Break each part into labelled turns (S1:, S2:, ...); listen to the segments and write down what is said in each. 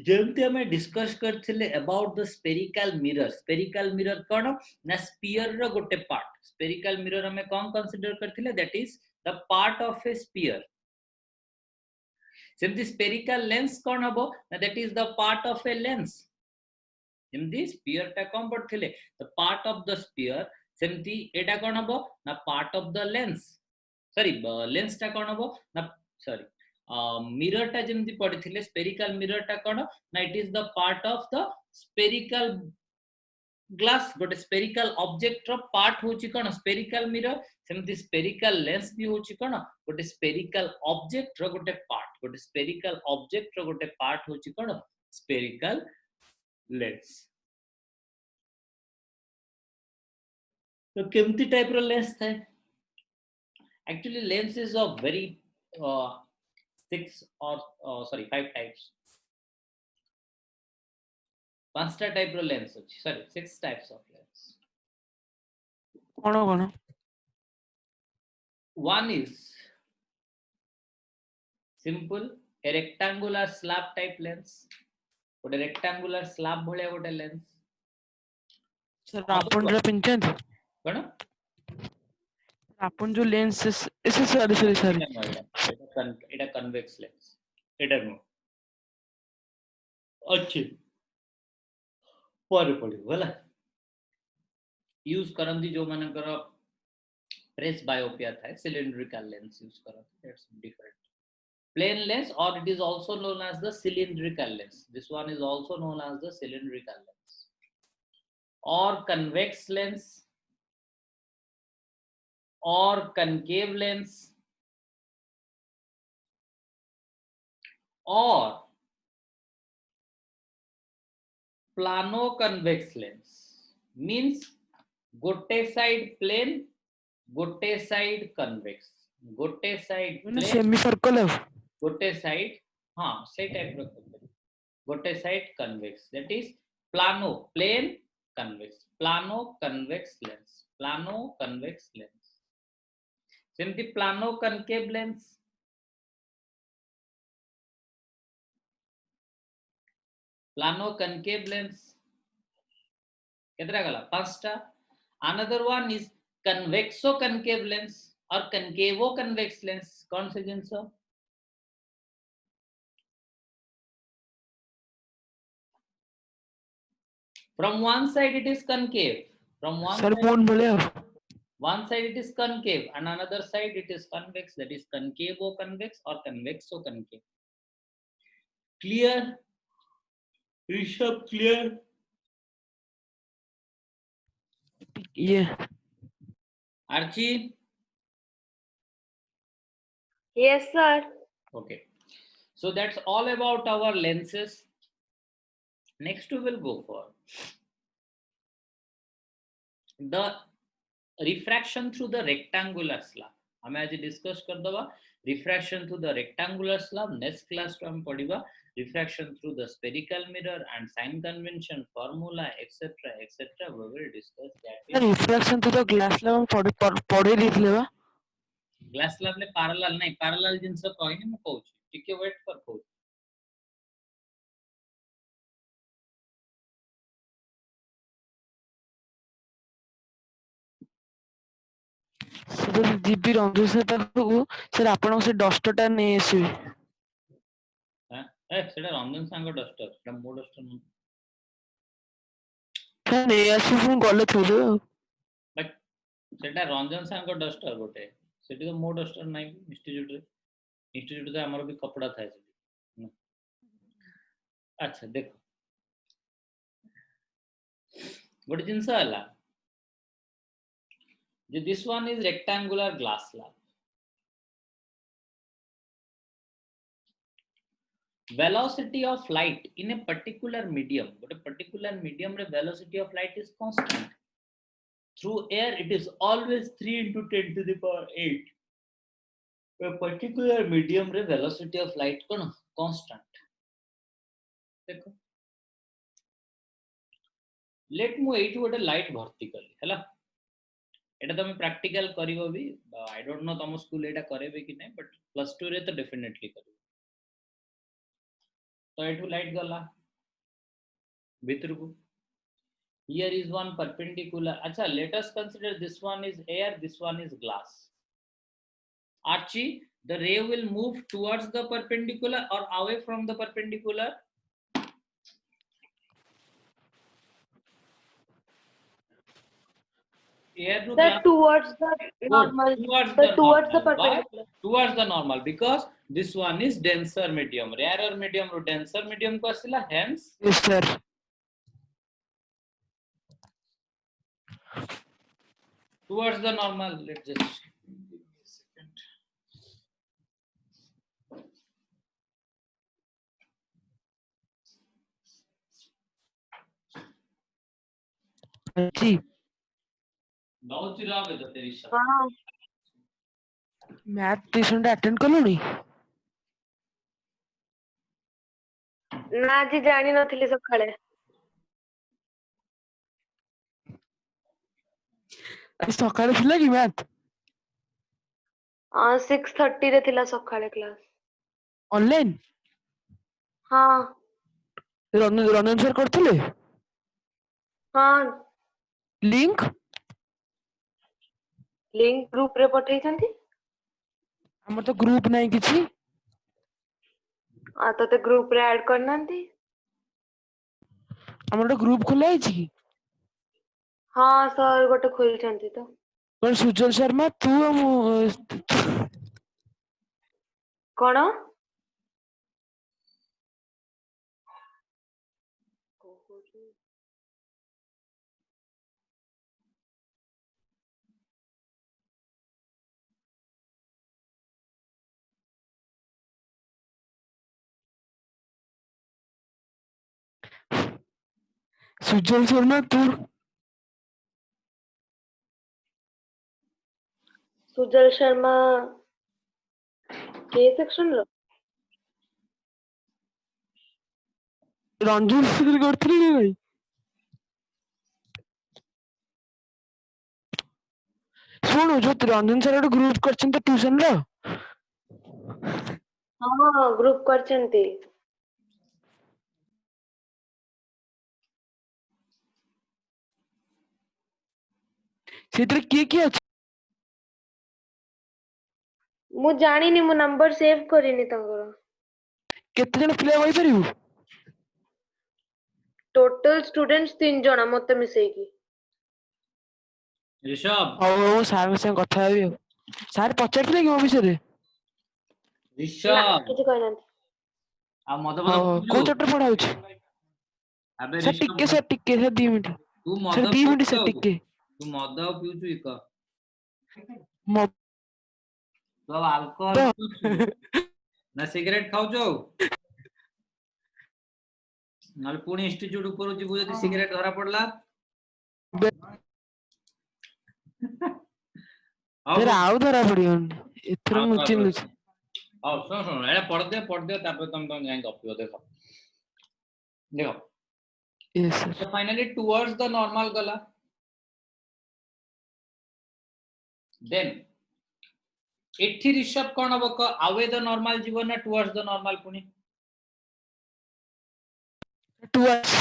S1: जेमती हमें डिस्कस करथिले about the spherical mirror कोन ना स्फीयर रो गोटे पार्ट स्पेरिकल मिरर हमें कोन कंसीडर करथिले that is the part of a sphere सेमती स्पेरिकल लेंस कोन हबो ना that is the part of a lens जेमती स्फीयर टा कोन पडथिले the part of the sphere सेमती एटा कोन हबो ना part of the lens sorry lens टा कोन हबो ना सॉरी मिरर टा जेमती पडिथिले स्पेरिकल मिरर टा कोन ना it is the part of the spherical glass गोटे स्पेरिकल ऑब्जेक्ट रो पार्ट होची कोन स्पेरिकल मिरर सेमती स्पेरिकल लेंस भी होची कोन गोटे स्पेरिकल ऑब्जेक्ट रो गोटे स्पेरिकल ऑब्जेक्ट रो गोटे पार्ट होची कोन स्पेरिकल लेंस तो केमती टाइप रो लेंस थाए actually lens is of very 6 or sorry 5 types पांचटा टाइप रो लेंस अछि सॉरी 6 टाइप्स ऑफ लेंस
S2: कोन
S1: one is simple a rectangular slab type lens गोटे rectangular slab भलिया गोटे लेंस
S2: सर आपण जो पिंचन
S1: कोन
S2: आपण जो लेंस इस सॉरी
S1: एटा कन्वेक्स लेंस एटा नो अच्छे पर पड़ी होला यूज करंदी जो मानकर प्रेस बायोपिया था सिलिंड्रिकल लेंस यूज करंदी that's different plain lens or it is also known as the cylindrical lens this one is also known as the cylindrical lens or convex lens or concave lens or plano convex lens means gote side plane gote side convex gote side plane
S2: semi circle है
S1: गोटे side हाँ से type रो गोटे side convex that is plano plane convex plano convex lens सेमती plano concave lens केतरा गला पांचटा another one is convexo concave lens और कनकेवो कन्वेक्स लेंस कौन से जिंस from one side it is concave from one
S2: sir
S1: side
S2: मोन बोले
S1: one side it is concave and another side it is convex that is concavo convex or convexo concave clear Rishabh clear
S2: ये
S1: Archie
S3: Yes, sir.
S1: okay so that's all about our lenses next we will go for the refraction through the rectangular slab हमें आज discuss कर दबा refraction through the rectangular slab next class to हम पढ़िबा refraction through the spherical mirror and sign convention formula etc we will discuss that
S2: reflection तो glass level पढ़े लिखले बा
S1: glass slab ले पैरेलल नहीं पैरेलल जिंस कहनी मु कहूची टिके वेट कर कहू
S2: सर जीबी रंजू से पाखु सर आपण से डस्टरटा नै आसीबे
S1: हां ए सेटा रंजन सांग डस्टर सेटा मो डस्टर न
S2: सर नै आसी फुन गले थोदे
S1: बट सेटा रंजन सांग डस्टर गोटे सेटी तो मो डस्टर नाही इंस्टीट्यूट रे हमर भी कपड़ा थाए सेटी अच्छा देखो गोटे जिंस हला this one is rectangular glass slab velocity of light in a particular medium रे velocity of light is constant through air it is always 3 into 10 to the power 8 a particular medium रे velocity of light cone constant देखो let मु एठी गोटे light भर्ती करली हला एटा तुम प्रैक्टिकल करिवो भी आई डोंट नो तुम स्कूल एटा करेबे कि नै बट +2 रे तो डेफिनेटली करिवो तो एठू लाइट गला भीतर को. Here is one perpendicular. Acha, let us consider this one is air, this one is glass. Archie, the ray will move towards the perpendicular or away from the perpendicular? Air to
S3: Sir,
S1: glass.
S3: towards the
S1: Good.
S3: normal.
S1: Towards
S3: Sir,
S1: the
S3: towards the
S1: normal. Why?
S3: perpendicular.
S1: Towards the normal, because this one is denser medium. Rarer medium ru denser medium ko asila, hence
S2: yes sir.
S1: towards the normal. Let's just give me a second.
S2: जी
S1: बहुत ही राग है तो तेरी शब्द.
S3: हाँ
S2: math tuition टा attend कलुनी
S3: ना आज जानी नथिली सकाळे
S2: सकाळे थिला कि मैथ
S3: 6:30 रे थिला सकाळे क्लास.
S2: ऑनलाइन
S3: हाँ
S2: रंजन सर करथिले
S3: हाँ
S2: लिंक
S3: लिंक ग्रुप रे पठेइछंती.
S2: हमर तो ग्रुप नाही किछि
S3: आ तो ग्रुप रे ऐड करनांती.
S2: हमर तो ग्रुप खोला है कि
S3: हाँ सर गोटे खोलिछंती तो.
S2: पर सुजल शर्मा तू
S3: कौन
S2: सुजल शर्मा तू
S3: सुजल शर्मा के सेक्शन रो.
S2: रंजन सर करथिले कि भाई सुनो जो रंजन सर ଗୋଟେ ଗ୍ରୁପ କରିଛନ୍ତି ट्यूशन रो
S3: हाँ ग्रुप करछंती.
S2: ସେଥିରେ କିଏ କିଏ ଅଛି
S3: मु जानिनी मु नंबर सेव करिनी तंगर.
S2: କେତେ ଜଣ ପିଲା କହିପାରିବୁ
S3: टोटल स्टूडेंट्स 3 जण मते मिसेकी.
S1: ऋषभ.
S2: ହଉ ସାରଙ୍କ ସାଙ୍ଗେ କଥା ହେବି ଆଉ ସାର୍ ପଚାରିଥିଲେ କି ମୋ ବିଷୟରେ
S3: ना
S1: ऋषभ
S3: किछि कहनांती.
S1: आ मद
S2: ହଉ
S1: मद
S2: କୋଉ ଚାପ୍ଟର ପଢା ହଉଛି
S1: अबे
S2: ସାର୍
S1: ऋषभ
S2: ଟିକେ ସାର୍ 2 ମିନିଟ୍
S1: तू मद
S2: ସାର୍ 2 ମିନିଟ୍ ସାର୍
S1: पिउଛୁ
S2: ଟିକେ
S1: तू मद पिउछु इक
S2: ମୋ
S1: तो अल्कोहल पिउछु ना सिगरेट खाउछु नल पुणी इंस्टिट्यूट ऊपर जिबु जदी सिगरेट धरा पड़ला
S2: ସାର୍ ଆଉ ଧରା ପଡିବନି ଏଥର ଲୁଚି ଲୁଚି
S1: ଆଉ ଶୁଣ ଏଟା ପଢ दे तापर तुम जाई गपियो देखो देखो
S2: यस सर
S1: तो फाइनली टुवर्ड्स द नॉर्मल गला देन एठी ऋषभ कोन हबो क अवे द नॉर्मल जीवन ना टुवर्ड्स द नॉर्मल पुनी टुवर्ड्स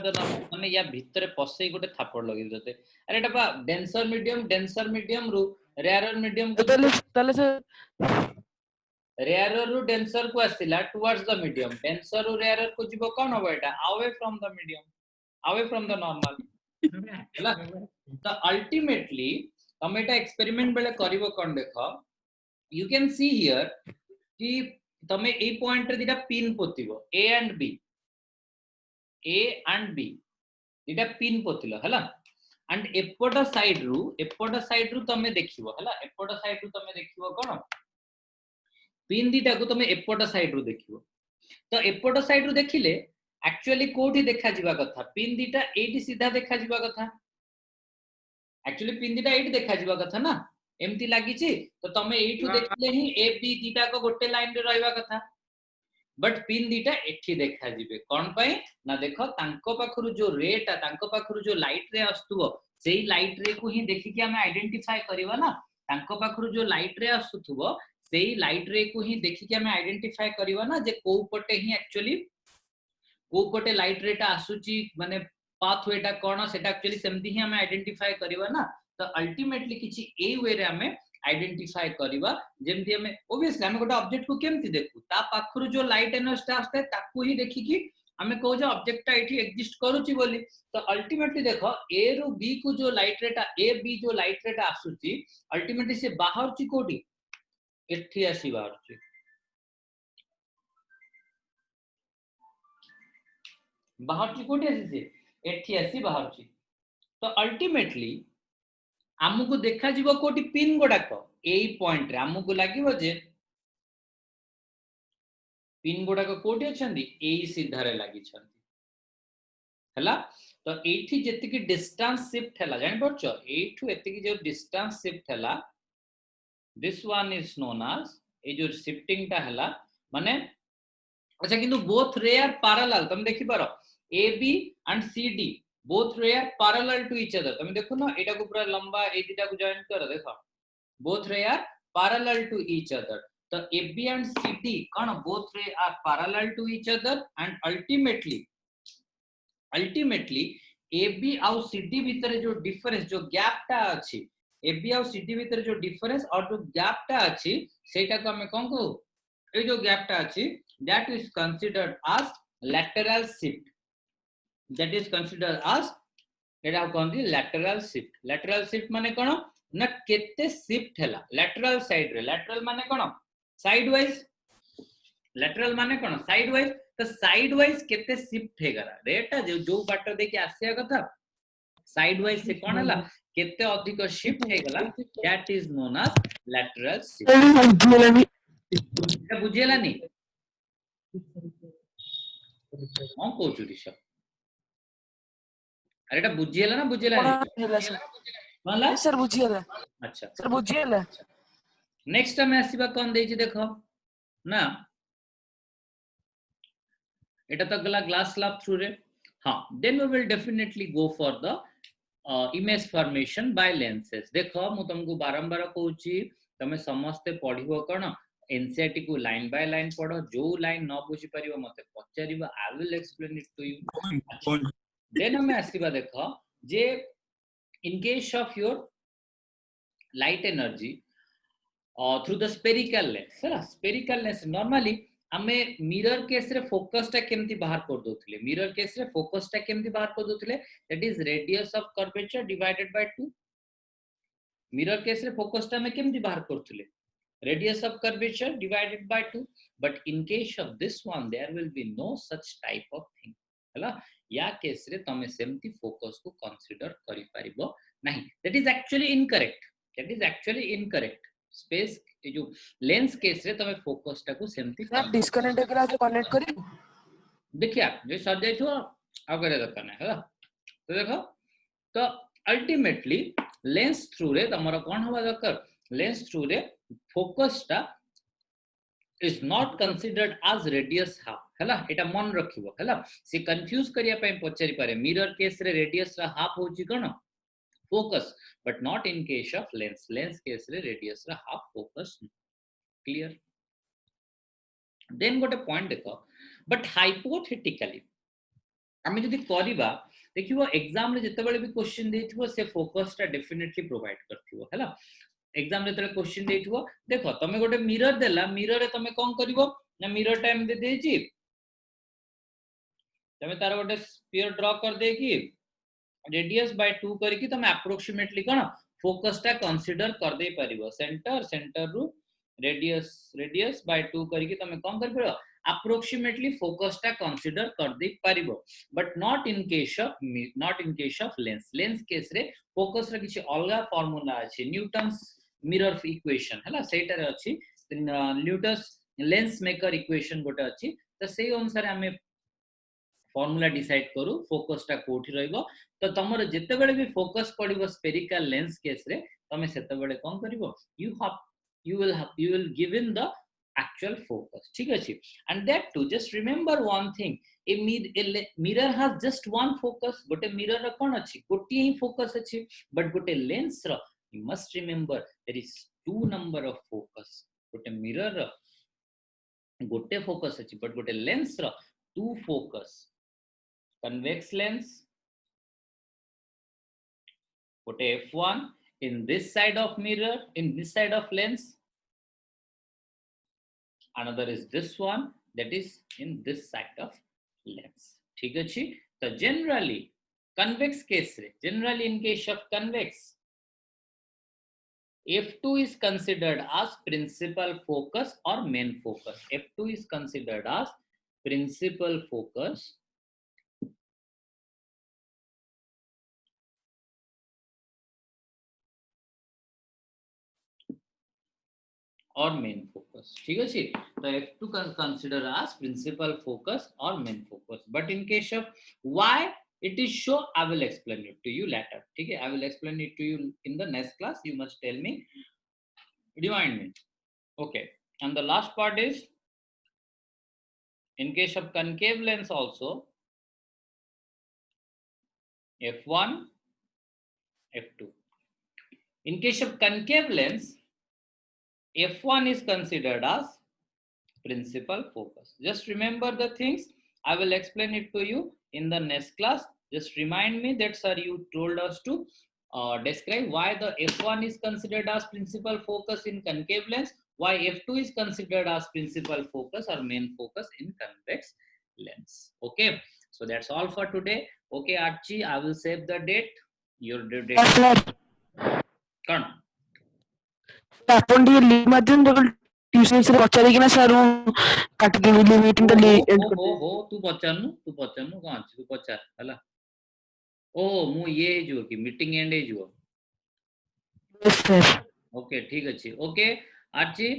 S1: द नॉर्मल माने या भितरे पसई गोटे थापड़ लगी दते अरे एटा बा डेंसर मीडियम रु रेयरर मीडियम को
S2: ताले सर
S1: रेयरर रु डेंसर को आसिला टुवर्ड्स द मीडियम डेंसर रु रेयरर को जीवो कोन हबो एटा away from the medium away from the normal हला तो अल्टीमेटली हम एटा एक्सपेरिमेंट बेले करिवो कोन देखो यू कैन सी हियर कि तमे ए पॉइंट रे दिटा पिन पोतिबो ए एंड बी दिटा पिन पोतिलो हला एंड एपट साइड रु तमे देखिबो हला एपट साइड रु तमे देखिबो कोन पिन दिटा को तमे एपट साइड रु देखिबो तो एपट साइड रु देखिले एक्चुअली कोठी देखा जीवा कथा पिन दिटा एटी सीधा देखा जीवा कथा एक्चुअली पिन दिटा एटी देखा जीवा कथा ना एमती लागी छी तो तमे एठु देखले ही ए बी दिटा को गोटे लाइन रे रहइबा कथा बट पिन दिटा एठी देखा जीवे कोन पई ना देखो तांको पाखरु जो रेटा तांको पाखरु जो लाइट रे आस्तुबो सेही लाइट रे को ही देखि कि हम आइडेंटिफाई करबा ना तांको पाखरु जो लाइट रे आस्तुबो सेही लाइट रे को ही देखि के हमें आइडेंटिफाई करबा ना जे को पटे ही एक्चुअली को पटे लाइट रेटा आसुची माने पाथवेटा कोन सेटा एक्चुअली सेमती ही हमें आइडेंटिफाई करबा ना तो अल्टीमेटली किछि ए वे रे हमें आइडेंटिफाई करबा जेमती हमें ऑब्वियसली हमें गोटा ऑब्जेक्ट को केमती देखु ता पाखरु जो लाइट एनर्जी आस्ते ताकू ही देखि कि हमें कहू जो ऑब्जेक्ट टा एठी एग्जिस्ट करूची बोली तो अल्टीमेटली देखो ए रु बी को जो लाइट रेटा ए बी जो लाइट रेटा आसुची अल्टीमेटली से बाहर ची कोठी एठी आसी बाहर ची बाहर ची कोठी आसी से एठी आसी बाहर ची तो अल्टीमेटली आमको देखा जीवो कोठी पिन गुडाक एई पॉइंट रे आमको लागिवो जे पिन गुडाक कोठी अछंदी एई सीधा रे लागि छंदी हला तो एठी जेति की डिस्टेंस शिफ्ट हला जानि परछो एठू एति की जो डिस्टेंस शिफ्ट हला this one is known as a जो शिफ्टिंग टा हला माने अच्छा किंतु बोथ रे आर पैरेलल तुम देखि पारो A B and C D both ray are parallel to each other तमे देखो ना एटा को पूरा लंबा ए दिटा को जॉइन करो देखो both ray are parallel to each other तो AB and CD कौन both ray are parallel to each other and ultimately AB और CD भीतर जो डिफरेंस जो गैप टा अछि AB और CD भीतर जो डिफरेंस और जो गैप टा अछि सेटा को हमें कोन कहू ए जो गैप टा अछि that is considered as lateral shift that is considered as Etah कहंदी lateral shift माने कोन ना केते शिफ्ट हैला lateral साइड रे lateral माने कोन साइड वाइज lateral माने कोन साइड वाइज तो साइड वाइज केते शिफ्ट हे गरा रेटा जो बाटर देखि आसिया कथा साइड वाइज से कोन हैला केते अधिक शिफ्ट हे गला that is known as lateral shift एटा बुझेला नहीं हां कोचु ऋषभ अरे एटा बुझिएला ना बुझिएला नहीं माला
S2: सर बुझिएला
S1: अच्छा
S2: सर बुझिएला
S1: नेक्स्ट टाइम आसीबा कोन देछि देखो ना एटा तो गला ग्लास स्लैब थ्रू रे हां then we will definitely go for the image formation by lenses देखो मु तुमको बारंबार कहूची तमे समस्त पढिबो कोन एनसीईआरटी को लाइन बाय लाइन पढो जो लाइन न बुझी परिबो मते पचारिबो I will explain it to you then हमें आसीबा देखो जे in case of your light energy through the spherical lens है spherical lens normally हमें मिरर केस रे फोकस टा केमती बाहर कर दोथले मिरर केस रे फोकस टा केमती बाहर कर दोथले that is radius of curvature divided by 2 mirror case रे फोकस टा में केमती बाहर करथले radius of curvature divided by 2 but in case of this one there will be no such type of thing हला या केस रे तमे सेमती फोकस को कंसीडर करि परिबो नहीं that is actually incorrect space जो लेंस केस रे तमे फोकस टा को सेमती
S2: सर डिस्कनेक्ट करा तो कनेक्ट करी
S1: देखिया जो सब जाइथो आगरे दरकार नै हला तो देखो तो अल्टीमेटली लेंस थ्रू रे तमरो कोन होबा दरकार लेंस थ्रू रे फोकस टा is not considered as radius half हला एटा मन रखिबो हला से कंफ्यूज करिया पय पचरी पारे मिरर केस रे रेडियस रा हाफ होची कोन focus but not in case of lens case रे रेडियस रा हाफ फोकस क्लियर देन गोटे पॉइंट देखो बट हाइपोथेटिकली हमें जदी करिबा देखिबो एग्जाम रे जते बेले भी क्वेश्चन देथिबो से फोकस टा डेफिनेटली प्रोवाइड करथिबो हला एग्जाम रे तले क्वेश्चन देथिबो देखो तमे गोटे मिरर देला मिरर रे तमे कोन करिवो ना मिरर टाइम दे देछि तमे तार गोटे स्फीयर ड्रा कर दे कि रेडियस बाय 2 करी कि तमे अप्रोक्सीमेटली कोन फोकस टा कंसीडर कर दे परिबो सेंटर रु रेडियस बाय 2 करी कि तमे कोन कर परबो अप्रोक्सीमेटली फोकस टा कंसीडर कर दे परिबो but not in case of lens case रे फोकस रे किछि अलगा फार्मूला अछि न्यूटन्स मिरर इक्वेशन हला सेटा रे अछि न्यूटन्स लेंस मेकर इक्वेशन गोटे अछि त सेही अनुसार हमें फार्मूला डिसाइड करू फोकस टा कोठी रहइबो तो तमर जते बेले भी फोकस पडिबो स्फेरिकल लेंस केस रे तमे सेते बेले कोन करिवो you will give in the actual focus ठीक अछि and that too just remember one thing a mirror has just one focus gote mirror रा कोन अछि गोटी ही फोकस अछि but gote lens रा you must remember there is two number of focus गोटे mirror गोटे focus अछि बट गोटे lens रो टू फोकस कन्वेक्स लेंस गोटे f1 in this side of mirror, in this side of lens, another is this one that is in this side of lens. ठीक अछि तो generally convex case रे generally in case of convex f2 is considered as principal focus or main focus. F2 is considered as principal focus or main focus. ठीक है तो F2 can consider as principal focus or main focus. But in case of why it is so, I will explain it to you later. ठीक है, I will explain it to you in the next class. You must tell me, remind me. Okay, and the last part is in case of concave lens also F1, F2. In case of concave lens, F1 is considered as principal focus. Just remember the things. I will explain it to you in the next class. Just remind me that sir you told us to describe why the F1 is considered as principal focus in concave lens, why F2 is considered as principal focus or main focus in convex lens. Okay, so that's all for today. Okay, Archie, I will save the date. Your date. Come.
S2: ଆପଣ ଟିକେ link ମାଧ୍ୟମ tuition से पचारि किना sir काट देबी meeting तो and कर दे
S1: हो तू पचारनु कौन अछि तू पचार हला ओ मु ये जो कि मीटिंग एंड जो
S2: यस सर
S1: ओके ठीक अछि ओके आरची